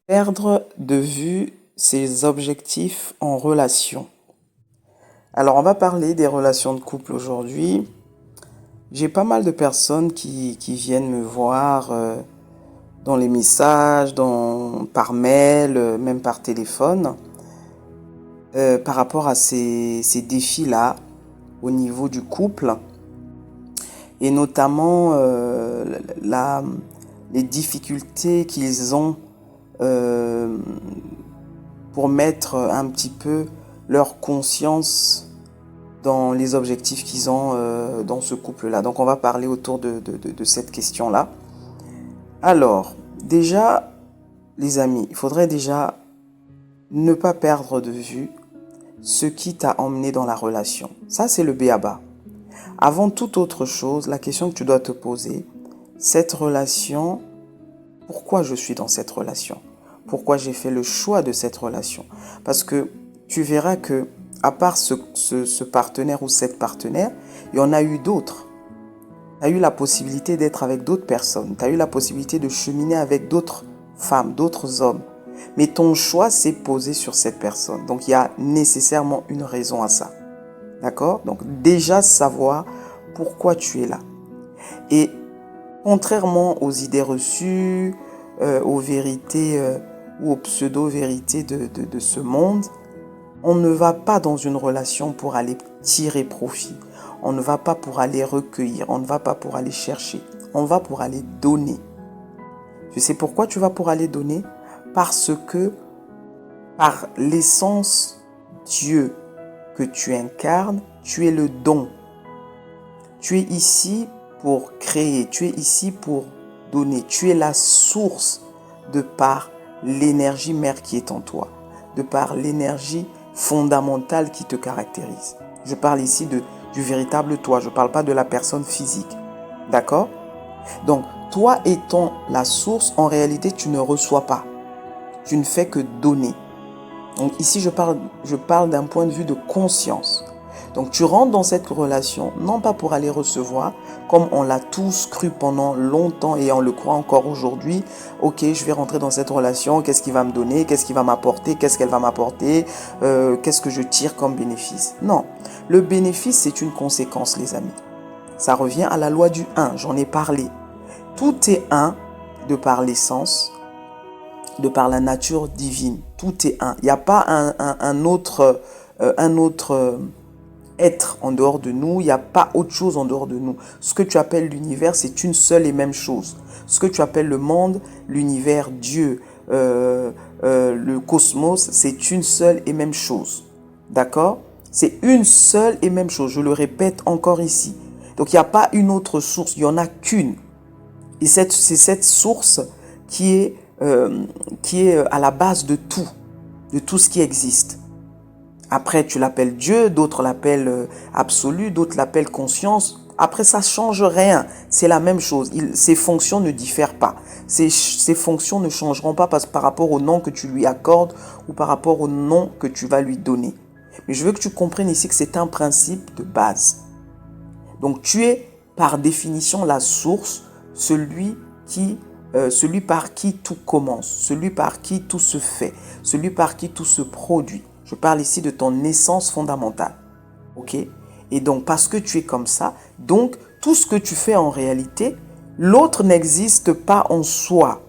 Perdre de vue ses objectifs en relation. Alors, on va parler des relations de couple aujourd'hui. J'ai pas mal de personnes qui viennent me voir dans les messages, par mail, même par téléphone, par rapport à ces défis-là au niveau du couple et notamment les difficultés qu'ils ont euh, pour mettre un petit peu leur conscience dans les objectifs qu'ils ont dans ce couple-là. Donc on va parler autour de cette question-là. Alors, déjà, les amis, il faudrait déjà ne pas perdre de vue ce qui t'a emmené dans la relation. Ça, c'est le b.a.-ba. Avant toute autre chose, la question que tu dois te poser, cette relation, pourquoi je suis dans cette relation? Pourquoi j'ai fait le choix de cette relation? Parce que tu verras que, à part ce partenaire ou cette partenaire, il y en a eu d'autres. Tu as eu la possibilité d'être avec d'autres personnes. Tu as eu la possibilité de cheminer avec d'autres femmes, d'autres hommes. Mais ton choix s'est posé sur cette personne. Donc il y a nécessairement une raison à ça. D'accord? Donc déjà savoir pourquoi tu es là. Et contrairement aux idées reçues, aux vérités ou aux pseudo-vérités de ce monde, on ne va pas dans une relation pour aller tirer profit. On ne va pas pour aller recueillir. On ne va pas pour aller chercher. On va pour aller donner. Tu sais pourquoi tu vas pour aller donner? Parce que par l'essence Dieu que tu incarnes, tu es le don. Tu es ici pour créer. Tu es ici pour donner. Tu es la source de par l'énergie mère qui est en toi. De par l'énergie fondamentale qui te caractérise. Je parle ici du véritable toi. Je ne parle pas de la personne physique. D'accord? Donc, toi étant la source, en réalité, tu ne reçois pas. Tu ne fais que donner. Donc ici, je parle d'un point de vue de conscience. Donc tu rentres dans cette relation, non pas pour aller recevoir, comme on l'a tous cru pendant longtemps et on le croit encore aujourd'hui. Ok, je vais rentrer dans cette relation, qu'est-ce qu'il va me donner, qu'est-ce qu'il va m'apporter, qu'est-ce qu'elle va m'apporter, qu'est-ce que je tire comme bénéfice. Non, le bénéfice, c'est une conséquence, les amis. Ça revient à la loi du 1, j'en ai parlé. Tout est un de par l'essence, de par la nature divine. Tout est un. Il n'y a pas un autre être en dehors de nous. Il n'y a pas autre chose en dehors de nous. Ce que tu appelles l'univers, c'est une seule et même chose. Ce que tu appelles le monde, l'univers, Dieu, le cosmos, c'est une seule et même chose. D'accord? C'est une seule et même chose. Je le répète encore ici. Donc il n'y a pas une autre source. Il n'y en a qu'une. Et c'est cette source qui est à la base de tout ce qui existe. Après, tu l'appelles Dieu, d'autres l'appellent absolu, d'autres l'appellent conscience. Après, ça ne change rien. C'est la même chose. Ses fonctions ne diffèrent pas. Ses fonctions ne changeront pas par rapport au nom que tu lui accordes ou par rapport au nom que tu vas lui donner. Mais je veux que tu comprennes ici que c'est un principe de base. Donc, tu es par définition la source, celui par qui tout commence, celui par qui tout se fait, celui par qui tout se produit. Je parle ici de ton essence fondamentale. Ok? Et donc, parce que tu es comme ça, donc, tout ce que tu fais en réalité, l'autre n'existe pas en soi.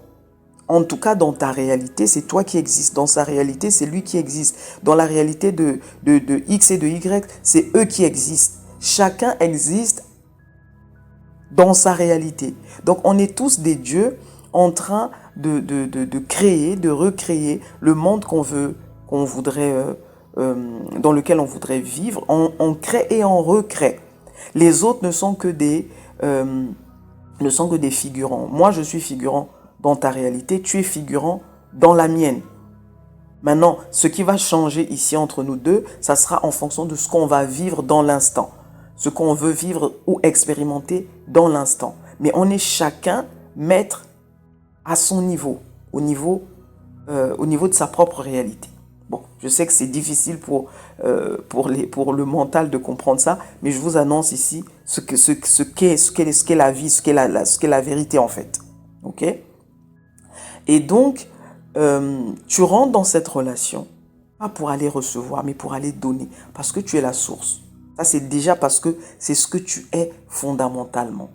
En tout cas, dans ta réalité, c'est toi qui existes. Dans sa réalité, c'est lui qui existe. Dans la réalité de X et de Y, c'est eux qui existent. Chacun existe dans sa réalité. Donc, on est tous des dieux en train de créer, de recréer le monde qu'on voudrait, dans lequel on voudrait vivre. On crée et on recrée. Les autres ne sont que des figurants. Moi, je suis figurant dans ta réalité. Tu es figurant dans la mienne. Maintenant, ce qui va changer ici entre nous deux, ça sera en fonction de ce qu'on va vivre dans l'instant. Ce qu'on veut vivre ou expérimenter dans l'instant. Mais on est chacun maître à son niveau, au niveau de sa propre réalité. Bon, je sais que c'est difficile pour le mental de comprendre ça, mais je vous annonce ici ce qu'est la vie, ce qu'est la vérité en fait. Ok? Et donc, tu rentres dans cette relation, pas pour aller recevoir, mais pour aller donner, parce que tu es la source. Ça, c'est déjà parce que c'est ce que tu es fondamentalement.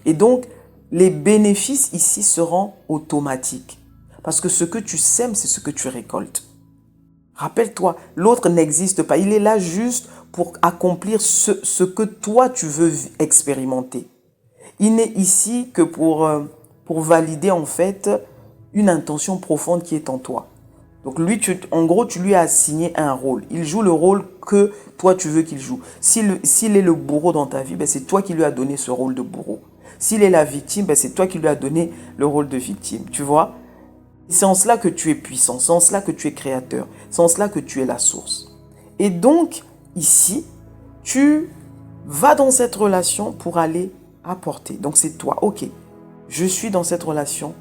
Et donc, les bénéfices ici seront automatiques. Parce que ce que tu sèmes, c'est ce que tu récoltes. Rappelle-toi, l'autre n'existe pas. Il est là juste pour accomplir ce que toi, tu veux expérimenter. Il n'est ici que pour valider en fait une intention profonde qui est en toi. Donc lui, en gros, tu lui as assigné un rôle. Il joue le rôle que toi, tu veux qu'il joue. S'il est le bourreau dans ta vie, ben, c'est toi qui lui as donné ce rôle de bourreau. S'il est la victime, ben, c'est toi qui lui as donné le rôle de victime. Tu vois? C'est en cela que tu es puissant, c'est en cela que tu es créateur, c'est en cela que tu es la source. Et donc, ici, tu vas dans cette relation pour aller apporter. Donc, c'est toi. Ok, je suis dans cette relation.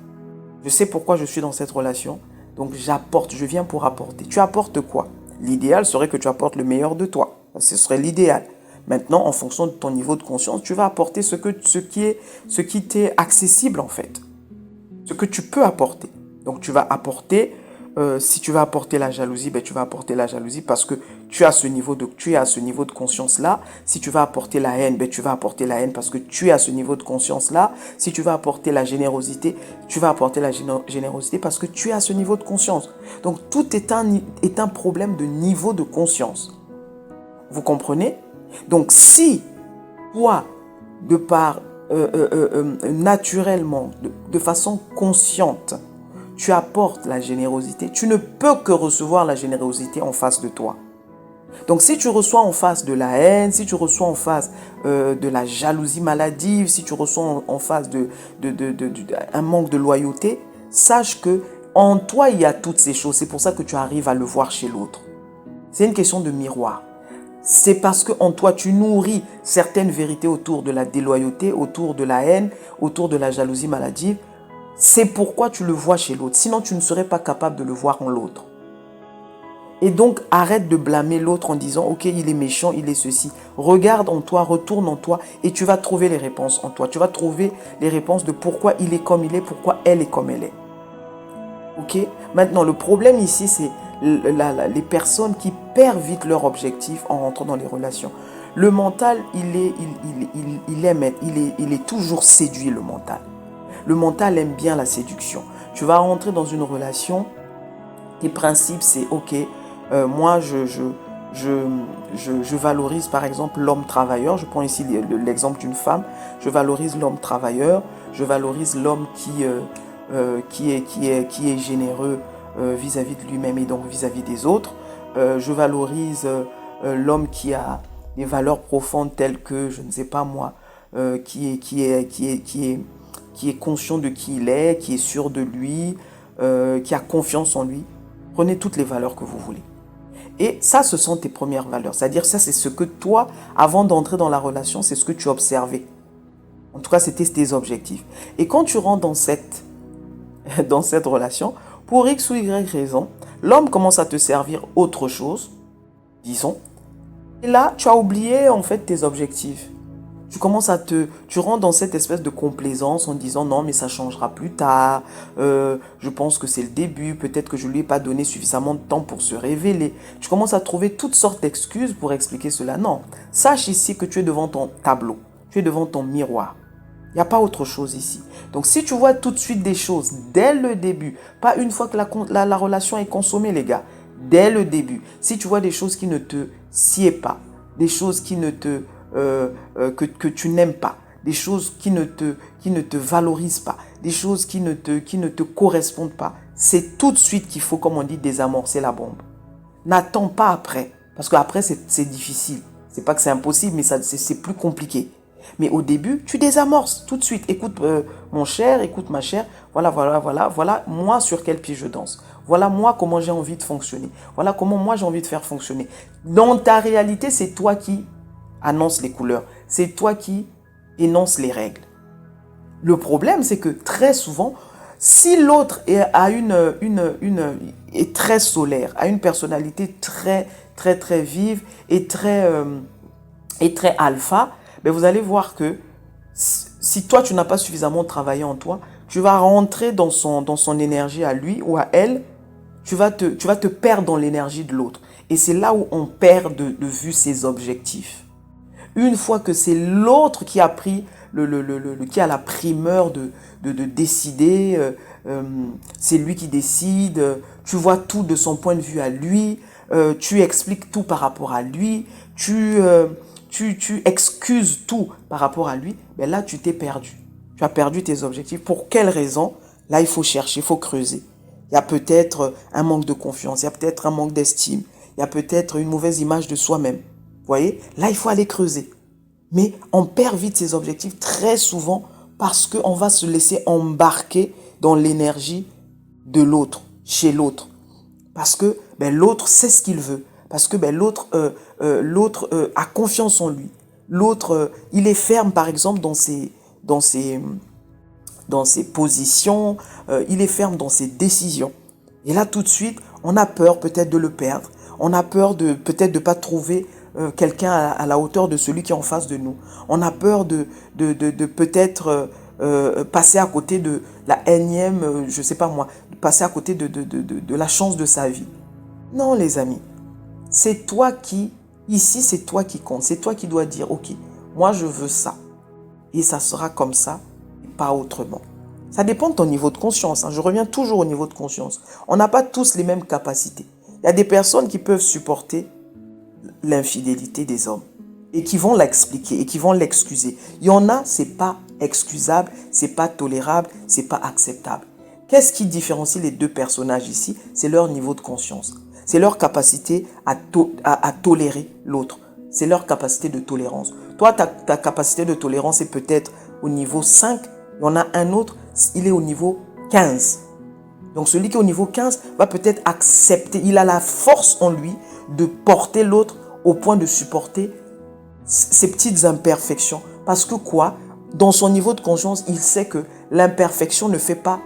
Je sais pourquoi je suis dans cette relation. Donc, j'apporte, je viens pour apporter. Tu apportes quoi? L'idéal serait que tu apportes le meilleur de toi. Ce serait l'idéal. Maintenant, en fonction de ton niveau de conscience, tu vas apporter ce qui t'est accessible en fait. Ce que tu peux apporter. Donc, tu vas apporter, si tu vas apporter la jalousie, ben, tu vas apporter la jalousie parce que tu es à ce niveau de conscience-là. Si tu vas apporter la haine, ben, tu vas apporter la haine parce que tu es à ce niveau de conscience-là. Si tu vas apporter la générosité, tu vas apporter la générosité parce que tu es à ce niveau de conscience. Donc, tout est un problème de niveau de conscience. Vous comprenez? Donc, si toi, de par naturellement, de façon consciente, tu apportes la générosité, tu ne peux que recevoir la générosité en face de toi. Donc si tu reçois en face de la haine, si tu reçois en face de la jalousie maladive, si tu reçois en face un manque de loyauté, sache que en toi il y a toutes ces choses. C'est pour ça que tu arrives à le voir chez l'autre. C'est une question de miroir. C'est parce qu'en toi, tu nourris certaines vérités autour de la déloyauté, autour de la haine, autour de la jalousie maladive. C'est pourquoi tu le vois chez l'autre. Sinon, tu ne serais pas capable de le voir en l'autre. Et donc, arrête de blâmer l'autre en disant « Ok, il est méchant, il est ceci ». Regarde en toi, retourne en toi et tu vas trouver les réponses en toi. Tu vas trouver les réponses de pourquoi il est comme il est, pourquoi elle est comme elle est. Ok? Maintenant, le problème ici, c'est les personnes qui perdent vite leur objectif en rentrant dans les relations. Le mental, il est toujours séduit, le mental. Le mental aime bien la séduction. Tu vas rentrer dans une relation, tes principes, c'est ok, moi je valorise par exemple l'homme travailleur. Je prends ici l'exemple d'une femme. Je valorise l'homme travailleur, je valorise l'homme qui est généreux vis-à-vis de lui-même et donc vis-à-vis des autres. Je valorise l'homme qui a des valeurs profondes telles que, je ne sais pas moi, qui est conscient de qui il est, qui est sûr de lui, qui a confiance en lui. Prenez toutes les valeurs que vous voulez. Et ça, ce sont tes premières valeurs. C'est-à-dire, ça, c'est ce que toi, avant d'entrer dans la relation, c'est ce que tu observais. En tout cas, c'était tes objectifs. Et quand tu rentres dans cette relation, pour X ou Y raison, l'homme commence à te servir autre chose, disons. Et là, tu as oublié en fait tes objectifs. Tu rentres dans cette espèce de complaisance en disant non mais ça changera plus tard, je pense que c'est le début, peut-être que je ne lui ai pas donné suffisamment de temps pour se révéler. Tu commences à trouver toutes sortes d'excuses pour expliquer cela. Non, sache ici que tu es devant ton tableau, tu es devant ton miroir. Il n'y a pas autre chose ici. Donc si tu vois tout de suite des choses dès le début, pas une fois que la relation est consommée les gars, dès le début, si tu vois des choses qui ne te sied pas, des choses qui ne te que tu n'aimes pas, des choses qui ne te valorisent pas, des choses qui ne te correspondent pas, c'est tout de suite qu'il faut, comme on dit, désamorcer la bombe. N'attends pas après, parce qu'après c'est difficile. C'est pas que c'est impossible, mais c'est plus compliqué. Mais au début, tu désamorces tout de suite. Écoute mon cher, écoute ma chère, voilà moi sur quel pied je danse. Voilà moi comment j'ai envie de fonctionner. Voilà comment moi j'ai envie de faire fonctionner. Dans ta réalité, c'est toi qui annonce les couleurs. C'est toi qui énonce les règles. Le problème, c'est que très souvent, si l'autre est très solaire, a une personnalité très vive et très alpha, ben vous allez voir que si toi, tu n'as pas suffisamment travaillé en toi, Tu vas rentrer dans son énergie à lui ou à elle. Tu vas te perdre dans l'énergie de l'autre. Et c'est là où on perd de vue ses objectifs. Une fois que c'est l'autre qui a pris qui a la primeur de décider, c'est lui qui décide, tu vois tout de son point de vue à lui, tu expliques tout par rapport à lui, tu excuses tout par rapport à lui, mais là tu t'es perdu. Tu as perdu tes objectifs. Pour quelle raison? Là il faut chercher, il faut creuser. Il y a peut-être un manque de confiance, il y a peut-être un manque d'estime, il y a peut-être une mauvaise image de soi-même. Vous voyez? Là il faut aller creuser. Mais on perd vite ses objectifs très souvent parce qu'on va se laisser embarquer dans l'énergie de l'autre, chez l'autre. Parce que l'autre sait ce qu'il veut. Parce que l'autre a confiance en lui. L'autre, il est ferme, par exemple, dans ses positions. Il est ferme dans ses décisions. Et là, tout de suite, on a peur peut-être de le perdre. On a peur peut-être de ne pas trouver quelqu'un à la hauteur de celui qui est en face de nous. On a peur de peut-être passer à côté de la énième, je sais pas moi, passer à côté de la chance de sa vie. Non, les amis, c'est toi ici c'est toi qui compte. C'est toi qui dois dire, ok, moi je veux ça. Et ça sera comme ça, et pas autrement. Ça dépend de ton niveau de conscience. Je reviens toujours au niveau de conscience. On n'a pas tous les mêmes capacités. Il y a des personnes qui peuvent supporter l'infidélité des hommes et qui vont l'expliquer et qui vont l'excuser. Il y en a, c'est pas excusable, c'est pas tolérable, c'est pas acceptable. Qu'est-ce qui différencie les deux personnages ici? C'est leur niveau de conscience. C'est leur capacité à tolérer l'autre. C'est leur capacité de tolérance. Toi, ta capacité de tolérance est peut-être au niveau 5. Il y en a un autre, il est au niveau 15. Donc celui qui est au niveau 15 va peut-être accepter. Il a la force en lui de porter l'autre au point de supporter ses petites imperfections. Parce que quoi? Dans son niveau de conscience, il sait que l'imperfection ne fait pas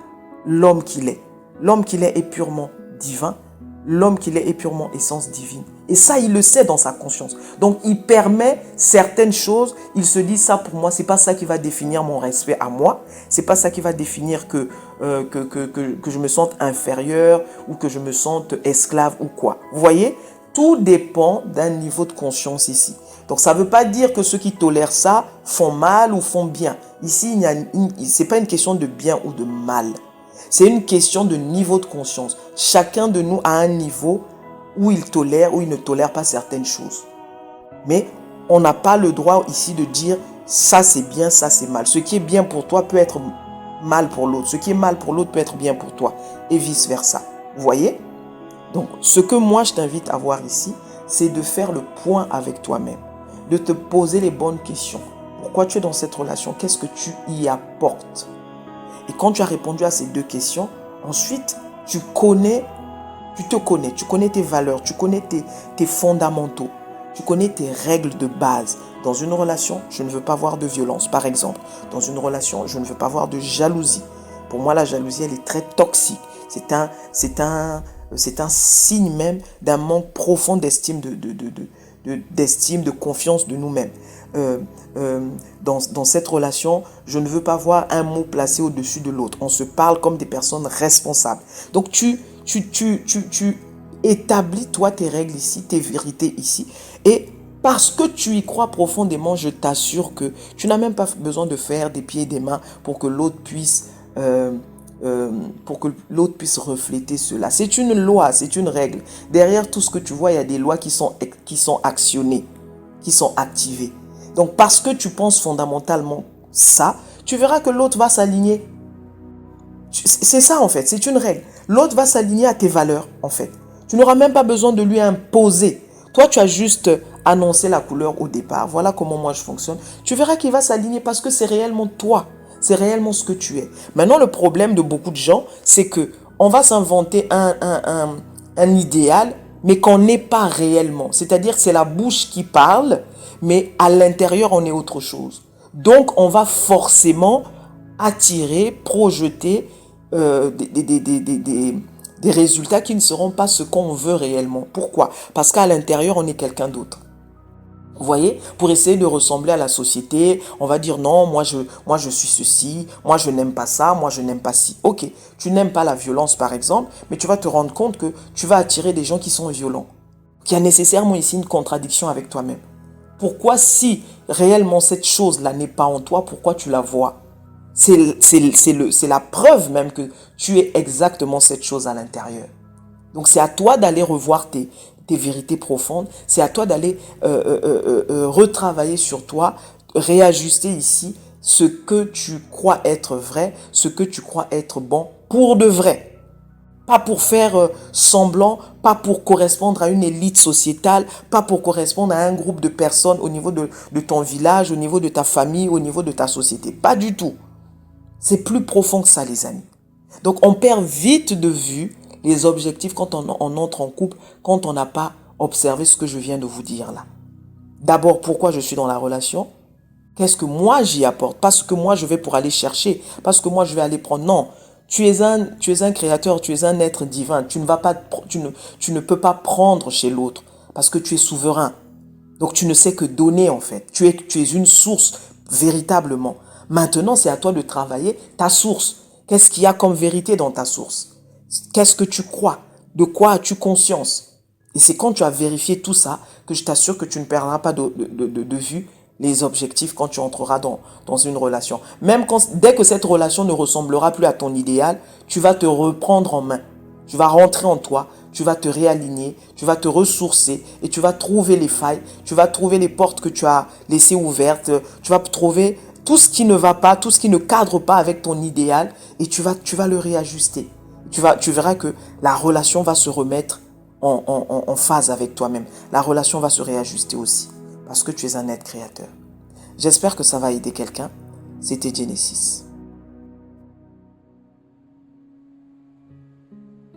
l'homme qu'il est. L'homme qu'il est purement divin. L'homme qu'il est purement essence divine. Et ça, il le sait dans sa conscience. Donc, il permet certaines choses. Il se dit, ça pour moi, c'est pas ça qui va définir mon respect à moi. C'est pas ça qui va définir que je me sente inférieur ou que je me sente esclave ou quoi. Vous voyez? Tout dépend d'un niveau de conscience ici. Donc, ça ne veut pas dire que ceux qui tolèrent ça font mal ou font bien. Ici, ce n'est pas une question de bien ou de mal. C'est une question de niveau de conscience. Chacun de nous a un niveau où il tolère ou il ne tolère pas certaines choses. Mais on n'a pas le droit ici de dire ça c'est bien, ça c'est mal. Ce qui est bien pour toi peut être mal pour l'autre. Ce qui est mal pour l'autre peut être bien pour toi. Et vice versa. Vous voyez? Donc, ce que moi je t'invite à voir ici, c'est de faire le point avec toi-même. De te poser les bonnes questions. Pourquoi tu es dans cette relation? Qu'est-ce que tu y apportes? Et quand tu as répondu à ces deux questions, ensuite, tu te connais, tu connais tes valeurs, tu connais tes fondamentaux, tu connais tes règles de base. Dans une relation, je ne veux pas voir de violence, par exemple. Dans une relation, je ne veux pas voir de jalousie. Pour moi, la jalousie, elle est très toxique. C'est un signe même d'un manque profond d'estime, de confiance de nous-mêmes. Dans cette relation, je ne veux pas voir un mot placé au-dessus de l'autre. On se parle comme des personnes responsables. Donc, tu établis, toi, tes règles ici, tes vérités ici. Et parce que tu y crois profondément, je t'assure que tu n'as même pas besoin de faire des pieds et des mains pour que l'autre puisse refléter cela. C'est une loi, c'est une règle. Derrière tout ce que tu vois, il y a des lois qui sont actionnées, qui sont activées. Donc, parce que tu penses fondamentalement ça, tu verras que l'autre va s'aligner. C'est ça, en fait. C'est une règle. L'autre va s'aligner à tes valeurs, en fait. Tu n'auras même pas besoin de lui imposer. Toi, tu as juste annoncé la couleur au départ. Voilà comment moi je fonctionne. Tu verras qu'il va s'aligner parce que c'est réellement toi. C'est réellement ce que tu es. Maintenant, le problème de beaucoup de gens, c'est que on va s'inventer un idéal, mais qu'on n'est pas réellement. C'est-à-dire, c'est la bouche qui parle, mais à l'intérieur, on est autre chose. Donc, on va forcément attirer, projeter des résultats qui ne seront pas ce qu'on veut réellement. Pourquoi? Parce qu'à l'intérieur, on est quelqu'un d'autre. Vous voyez, pour essayer de ressembler à la société, on va dire non, moi je suis ceci, moi je n'aime pas ça, moi je n'aime pas ci. Ok, tu n'aimes pas la violence par exemple, mais tu vas te rendre compte que tu vas attirer des gens qui sont violents. Qu'il y a nécessairement ici une contradiction avec toi-même. Pourquoi si réellement cette chose-là n'est pas en toi, pourquoi tu la vois? C'est la preuve même que tu es exactement cette chose à l'intérieur. Donc c'est à toi d'aller revoir tes vérités profondes, c'est à toi d'aller retravailler sur toi, réajuster ici ce que tu crois être vrai, ce que tu crois être bon pour de vrai. Pas pour faire semblant, pas pour correspondre à une élite sociétale, pas pour correspondre à un groupe de personnes au niveau de ton village, au niveau de ta famille, au niveau de ta société. Pas du tout. C'est plus profond que ça, les amis. Donc, on perd vite de vue les objectifs quand on entre en couple, quand on n'a pas observé ce que je viens de vous dire là. D'abord, pourquoi je suis dans la relation? Qu'est-ce que moi j'y apporte? Pas ce que moi je vais pour aller chercher, pas ce que moi je vais aller prendre. Non, tu es un créateur, tu es un être divin. Tu ne peux pas prendre chez l'autre parce que tu es souverain. Donc tu ne sais que donner en fait. Tu es une source véritablement. Maintenant, c'est à toi de travailler ta source. Qu'est-ce qu'il y a comme vérité dans ta source? Qu'est-ce que tu crois? De quoi as-tu conscience? Et c'est quand tu as vérifié tout ça que je t'assure que tu ne perdras pas de vue les objectifs quand tu entreras dans une relation. Même dès que cette relation ne ressemblera plus à ton idéal, tu vas te reprendre en main. Tu vas rentrer en toi, tu vas te réaligner, tu vas te ressourcer et tu vas trouver les failles, tu vas trouver les portes que tu as laissées ouvertes, tu vas trouver tout ce qui ne va pas, tout ce qui ne cadre pas avec ton idéal et tu vas le réajuster. Tu verras que la relation va se remettre en phase avec toi-même. La relation va se réajuster aussi parce que tu es un être créateur. J'espère que ça va aider quelqu'un. C'était Genesis.